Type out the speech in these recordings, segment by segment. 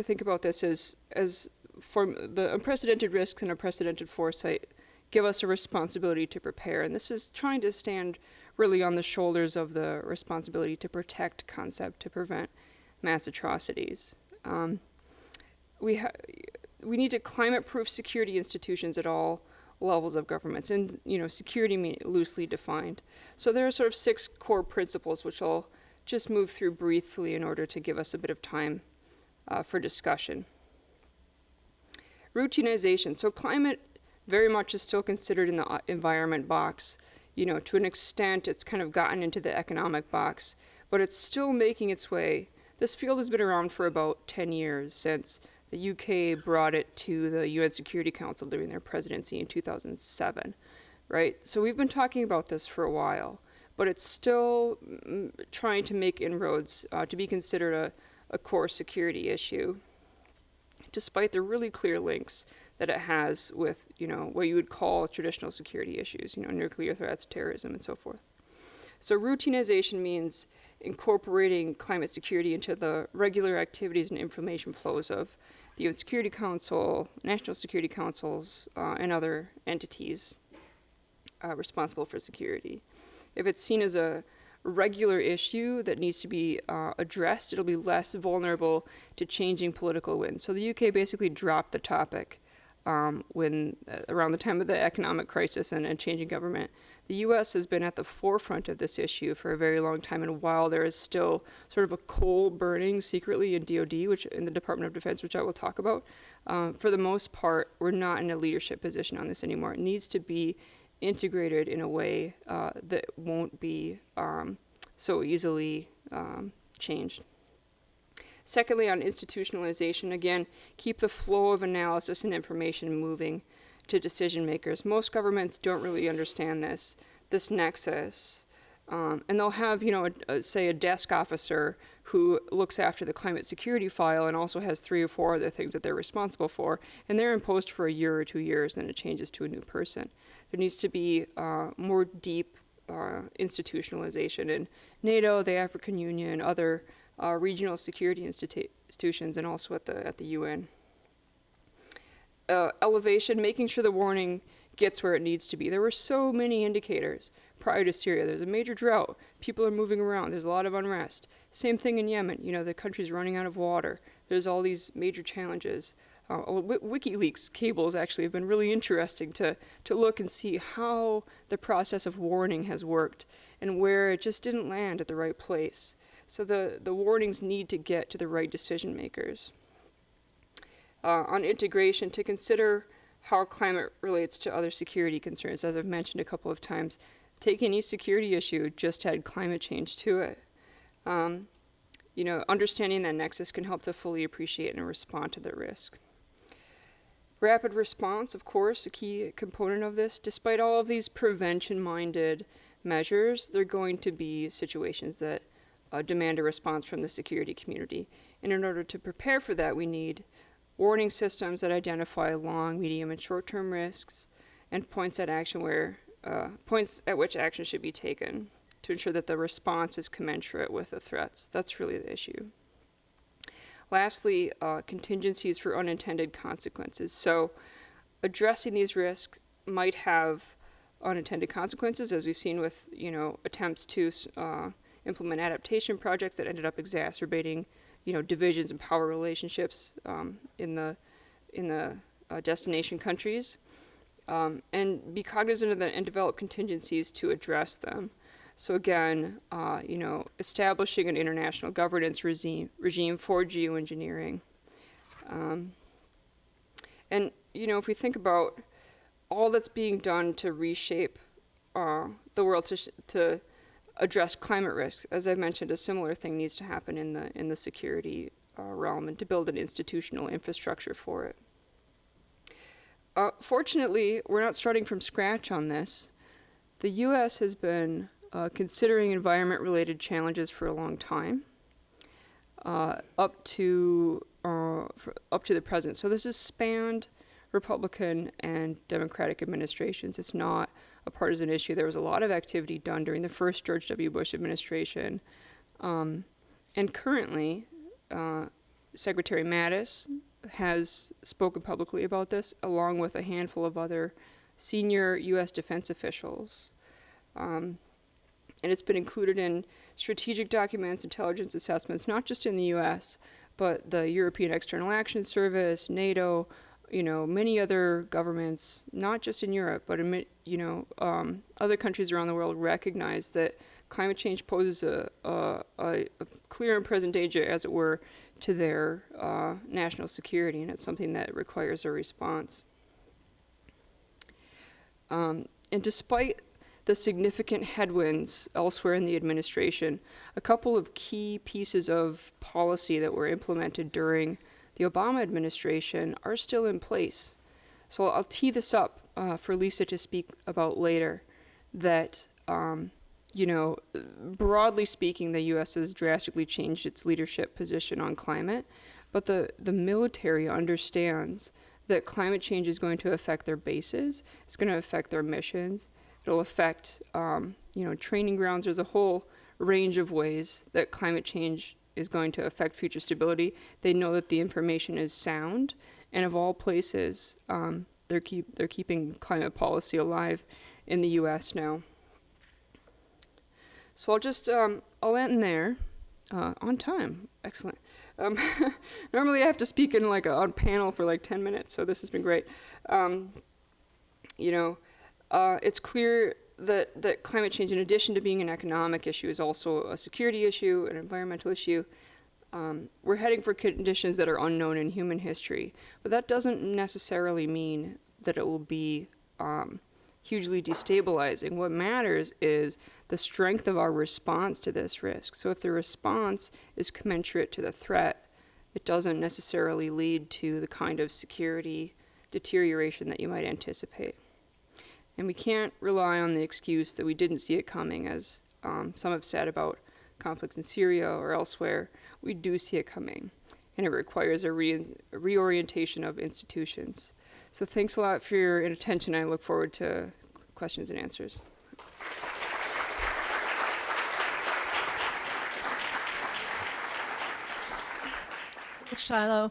to think about this as for the unprecedented risks and unprecedented foresight give us a responsibility to prepare. And this is trying to stand really on the shoulders of the responsibility to protect concept, to prevent mass atrocities. We need to climate-proof security institutions at all levels of governments, and security loosely defined. So there are sort of 6 core principles, which I'll just move through briefly in order to give us a bit of time for discussion. Routinization. So climate very much is still considered in the environment box. To an extent, it's kind of gotten into the economic box, but it's still making its way. This field has been around for about 10 years since the UK brought it to the UN Security Council during their presidency in 2007, right? So we've been talking about this for a while, but it's still trying to make inroads to be considered a core security issue, despite the really clear links that it has with, what you would call traditional security issues, nuclear threats, terrorism, and so forth. So routinization means incorporating climate security into the regular activities and information flows of the UN Security Council, national security councils, and other entities responsible for security. If it's seen as a regular issue that needs to be addressed, it'll be less vulnerable to changing political winds. So the UK basically dropped the topic when around the time of the economic crisis and changing government. The US has been at the forefront of this issue for a very long time, and while there is still sort of a coal burning secretly in DoD, which in the Department of Defense, which I will talk about, for the most part, we're not in a leadership position on this anymore. It needs to be integrated in a way that won't be so easily changed. Secondly, on institutionalization, again, keep the flow of analysis and information moving to decision makers. Most governments don't really understand this nexus. And they'll have, say a desk officer who looks after the climate security file and also has 3 or 4 other things that they're responsible for, and they're in post for a year or 2 years, then it changes to a new person. There needs to be more deep institutionalization in NATO, the African Union, other regional security institutions, and also at the UN. Elevation, making sure the warning gets where it needs to be. There were so many indicators prior to Syria. There's a major drought. People are moving around. There's a lot of unrest. Same thing in Yemen. The country's running out of water. There's all these major challenges. WikiLeaks cables actually have been really interesting to look and see how the process of warning has worked and where it just didn't land at the right place. So the warnings need to get to the right decision makers. On integration, to consider how climate relates to other security concerns. As I've mentioned a couple of times, take any security issue, just add climate change to it. Understanding that nexus can help to fully appreciate and respond to the risk. Rapid response, of course, a key component of this. Despite all of these prevention-minded measures, there are going to be situations that demand a response from the security community. And in order to prepare for that, we need warning systems that identify long, medium, and short-term risks, and points at which action should be taken to ensure that the response is commensurate with the threats. That's really the issue. Lastly, contingencies for unintended consequences. So addressing these risks might have unintended consequences, as we've seen with attempts to implement adaptation projects that ended up exacerbating divisions and power relationships in the destination countries, and be cognizant of that and develop contingencies to address them. So again, establishing an international governance regime for geoengineering. And if we think about all that's being done to reshape the world to address climate risks, as I mentioned, a similar thing needs to happen in the security realm, and to build an institutional infrastructure for it. Fortunately, we're not starting from scratch on this. The U.S. has been considering environment-related challenges for a long time, up to the present. So this has spanned Republican and Democratic administrations. It's not a partisan issue. There was a lot of activity done during the first George W. Bush administration. And currently, Secretary Mattis has spoken publicly about this, along with a handful of other senior U.S. defense officials. And it's been included in strategic documents, intelligence assessments, not just in the U.S., but the European External Action Service, NATO, many other governments, not just in Europe, but in, other countries around the world recognize that climate change poses a clear and present danger, as it were, to their national security, and it's something that requires a response. And despite the significant headwinds elsewhere in the administration, a couple of key pieces of policy that were implemented during the Obama administration are still in place. So I'll tee this up for Lisa to speak about later, that, broadly speaking, the U.S. has drastically changed its leadership position on climate, but the military understands that climate change is going to affect their bases, it's going to affect their missions, it'll affect, training grounds. There's a whole range of ways that climate change is going to affect future stability. They know that the information is sound, and of all places, they're keeping climate policy alive in the U.S. now. So I'll end there, on time. Excellent. Normally I have to speak in a panel for 10 minutes, so this has been great. It's clear that climate change, in addition to being an economic issue, is also a security issue, an environmental issue. We're heading for conditions that are unknown in human history, but that doesn't necessarily mean that it will be hugely destabilizing. What matters is the strength of our response to this risk. So if the response is commensurate to the threat, it doesn't necessarily lead to the kind of security deterioration that you might anticipate. And we can't rely on the excuse that we didn't see it coming, as some have said about conflicts in Syria or elsewhere. We do see it coming, and it requires a reorientation of institutions. So thanks a lot for your attention. I look forward to questions and answers. Shiloh,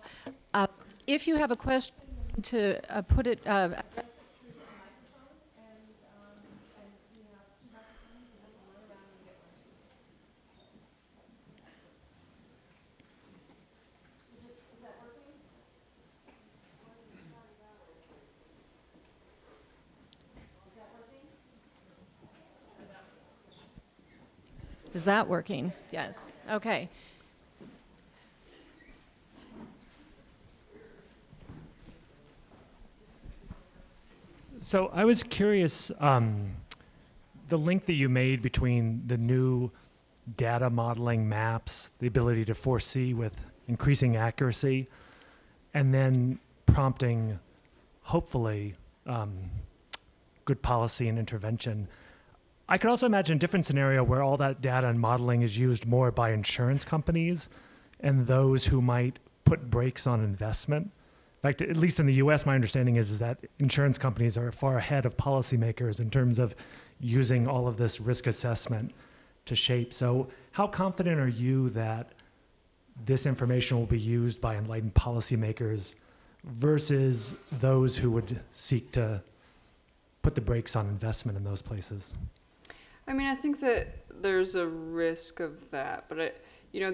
if you have a question, to put it. Is that working? Yes. Okay. So I was curious, the link that you made between the new data modeling maps, the ability to foresee with increasing accuracy, and then prompting, hopefully, good policy and intervention. I could also imagine a different scenario where all that data and modeling is used more by insurance companies and those who might put brakes on investment. In fact, at least in the US, my understanding is that insurance companies are far ahead of policymakers in terms of using all of this risk assessment to shape. So how confident are you that this information will be used by enlightened policymakers versus those who would seek to put the brakes on investment in those places? I think that there's a risk of that, but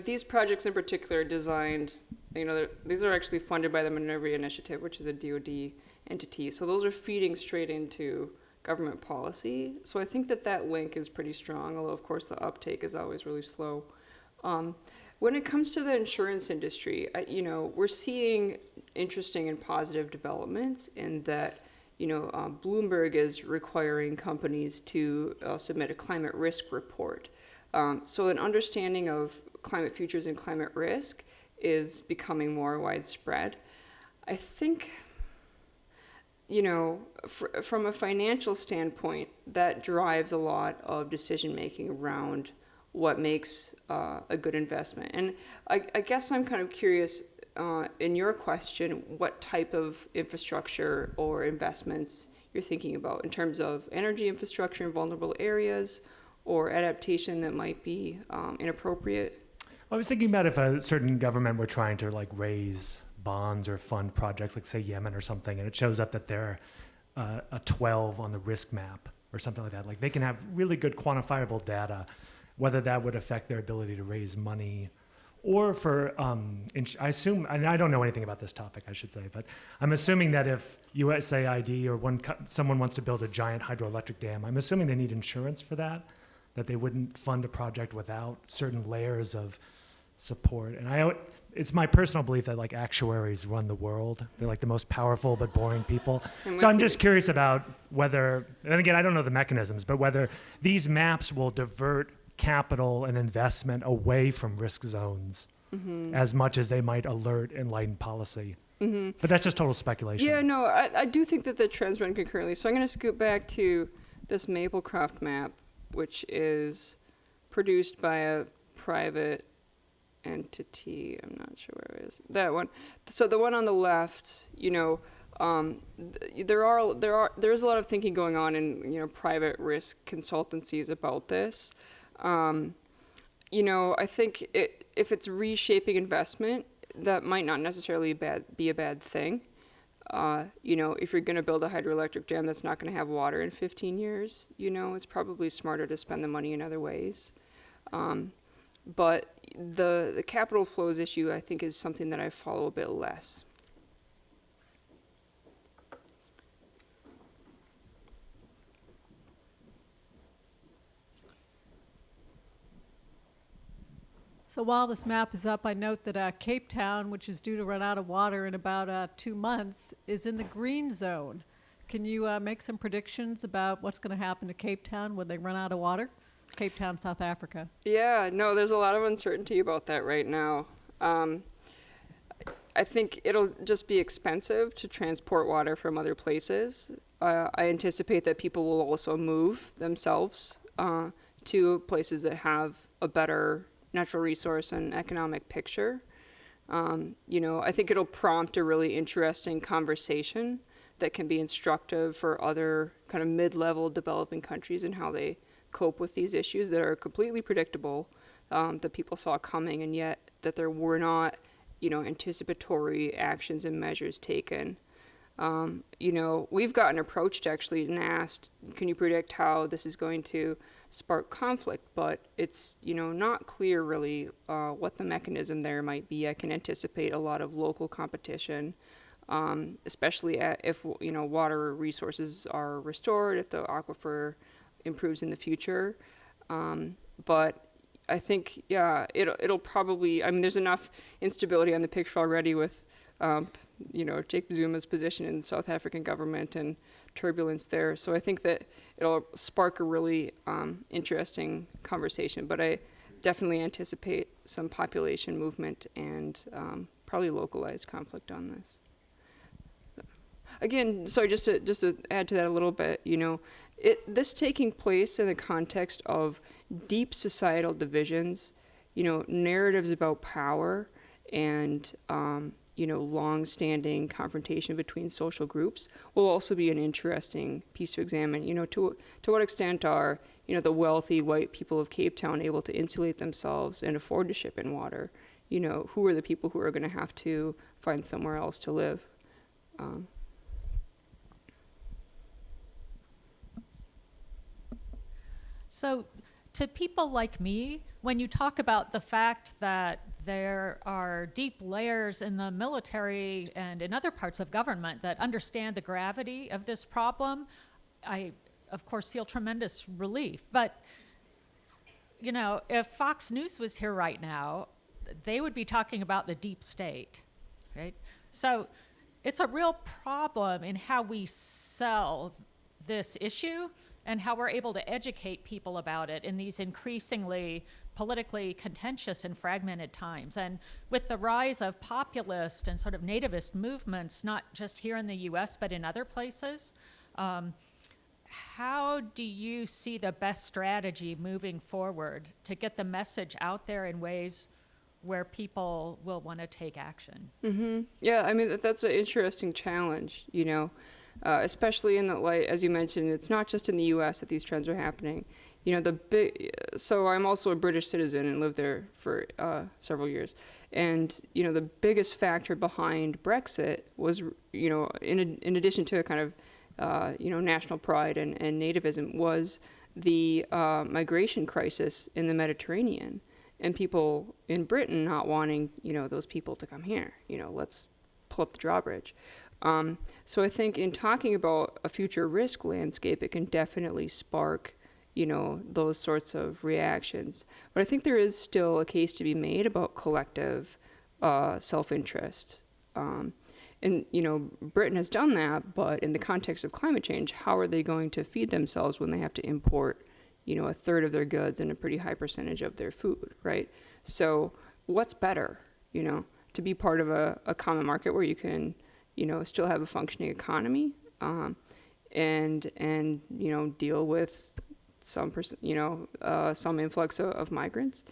these projects in particular are designed, these are actually funded by the Minerva Initiative, which is a DoD entity. So those are feeding straight into government policy. So I think that link is pretty strong, although of course the uptake is always really slow. When it comes to the insurance industry, we're seeing interesting and positive developments in that Bloomberg is requiring companies to submit a climate risk report. So an understanding of climate futures and climate risk is becoming more widespread. I think, from a financial standpoint, that drives a lot of decision making around what makes a good investment. And I guess I'm kind of curious, in your question, what type of infrastructure or investments you're thinking about in terms of energy infrastructure in vulnerable areas or adaptation that might be inappropriate? I was thinking about if a certain government were trying to like raise bonds or fund projects, like say Yemen or something, and it shows up that they're a 12 on the risk map or something like that. Like they can have really good quantifiable data, whether that would affect their ability to raise money, or for I assume, and I don't know anything about this topic, I should say, but I'm assuming that if USAID or someone wants to build a giant hydroelectric dam, I'm assuming they need insurance for that they wouldn't fund a project without certain layers of support. And it's my personal belief that like actuaries run the world. They're like the most powerful but boring people. So I'm just curious about whether, and again, I don't know the mechanisms, but whether these maps will divert capital and investment away from risk zones as much as they might alert enlightened policy. But that's just total speculation. Yeah, no, I do think that the trends run concurrently. So I'm going to scoot back to this Maplecroft map, which is produced by a private entity. I'm not sure where it is. That one. So the one on the left, there's a lot of thinking going on in private risk consultancies about this. I think if it's reshaping investment, that might not necessarily be a bad thing. If you're going to build a hydroelectric dam that's not going to have water in 15 years, it's probably smarter to spend the money in other ways. But the capital flows issue, I think, is something that I follow a bit less. So while this map is up, I note that Cape Town, which is due to run out of water in about 2 months, is in the green zone. Can you make some predictions about what's going to happen to Cape Town when they run out of water? Cape Town, South Africa. Yeah, no, there's a lot of uncertainty about that right now. I think it'll just be expensive to transport water from other places. I anticipate that people will also move themselves to places that have a better natural resource and economic picture. I think it'll prompt a really interesting conversation that can be instructive for other kind of mid-level developing countries and how they cope with these issues that are completely predictable, that people saw coming, and yet that there were not, anticipatory actions and measures taken. We've gotten approached actually and asked, can you predict how this is going to spark conflict? But it's, not clear really what the mechanism there might be. I can anticipate a lot of local competition, especially if, water resources are restored, if the aquifer improves in the future. But I think, it'll probably, there's enough instability on the picture already with, Jacob Zuma's position in the South African government and turbulence there. So I think that it'll spark a really interesting conversation. But I definitely anticipate some population movement and probably localized conflict on this. Again, sorry, just to add to that a little bit, this taking place in the context of deep societal divisions, narratives about power and long-standing confrontation between social groups will also be an interesting piece to examine. To what extent are the wealthy white people of Cape Town able to insulate themselves and afford to ship in water? Who are the people who are going to have to find somewhere else to live? So to people like me, when you talk about the fact that there are deep layers in the military and in other parts of government that understand the gravity of this problem, I, of course, feel tremendous relief. But, if Fox News was here right now, they would be talking about the deep state, right? So it's a real problem in how we sell this issue and how we're able to educate people about it in these increasingly politically contentious and fragmented times. And with the rise of populist and sort of nativist movements, not just here in the US, but in other places, how do you see the best strategy moving forward to get the message out there in ways where people will want to take action? Mm-hmm. Yeah, that's an interesting challenge, especially in the light, as you mentioned, it's not just in the U.S. that these trends are happening. So I'm also a British citizen and lived there for several years. And, the biggest factor behind Brexit was, in addition to a kind of, national pride and nativism, was the migration crisis in the Mediterranean, and people in Britain not wanting, those people to come here. Let's pull up the drawbridge. So I think in talking about a future risk landscape, it can definitely spark, those sorts of reactions. But I think there is still a case to be made about collective self-interest. And, Britain has done that, but in the context of climate change, how are they going to feed themselves when they have to import, a third of their goods and a pretty high percentage of their food, right? So what's better, to be part of a common market where you can, still have a functioning economy, and deal with some some influx of migrants.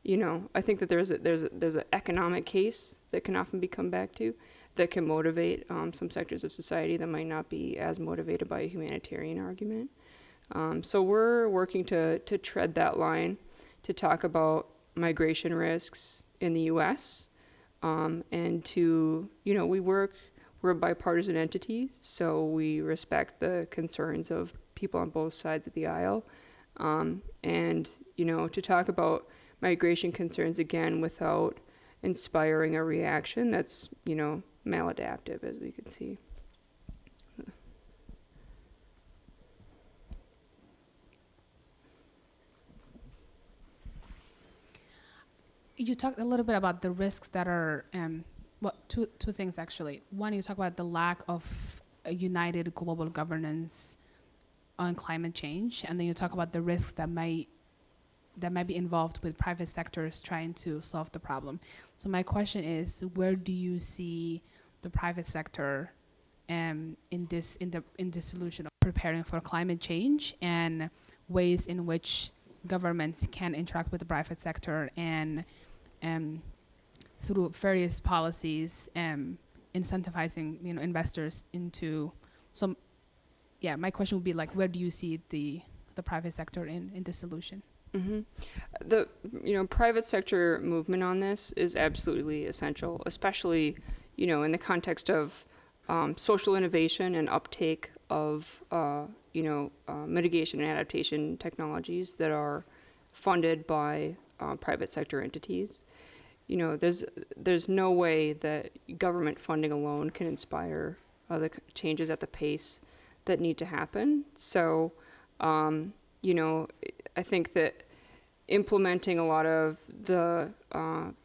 I think that there's an economic case that can often be come back to, that can motivate some sectors of society that might not be as motivated by a humanitarian argument. So we're working to tread that line, to talk about migration risks in the U.S. And to, we're a bipartisan entity, so we respect the concerns of people on both sides of the aisle. And, to talk about migration concerns again without inspiring a reaction that's, maladaptive, as we can see. You talked a little bit about the risks that are, two things actually. One, you talk about the lack of a united global governance on climate change, and then you talk about the risks that might be involved with private sectors trying to solve the problem. So my question is, where do you see the private sector in this solution of preparing for climate change, and ways in which governments can interact with the private sector and through various policies incentivizing investors into some. Yeah, my question would be like, where do you see the private sector in this solution? Mm-hmm. The private sector movement on this is absolutely essential, especially in the context of social innovation and uptake of mitigation and adaptation technologies that are funded by private sector entities. There's no way that government funding alone can inspire the changes at the pace that need to happen. So, I think that implementing a lot of the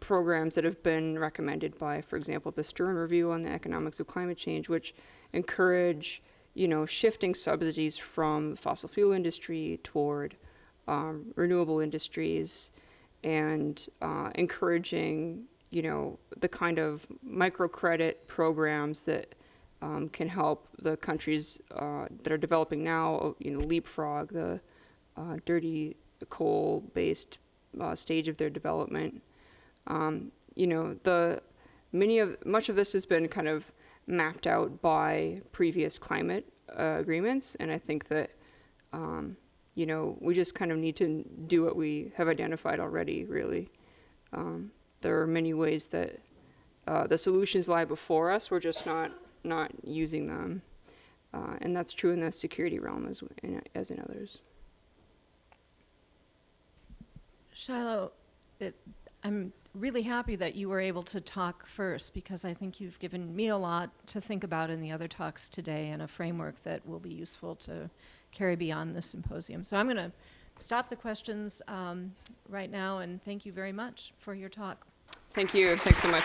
programs that have been recommended by, for example, the Stern Review on the Economics of Climate Change, which encourage, shifting subsidies from the fossil fuel industry toward renewable industries, and encouraging, the kind of microcredit programs that can help the countries that are developing now, leapfrog the dirty coal-based stage of their development. Much of this has been kind of mapped out by previous climate agreements, and I think that we just kind of need to do what we have identified already. Really, there are many ways that the solutions lie before us. We're just not using them, and that's true in the security realm as in others. Shiloh, I'm really happy that you were able to talk first, because I think you've given me a lot to think about in the other talks today, and a framework that will be useful to carry beyond the symposium. So I'm going to stop the questions right now, and thank you very much for your talk. Thank you. Thanks so much.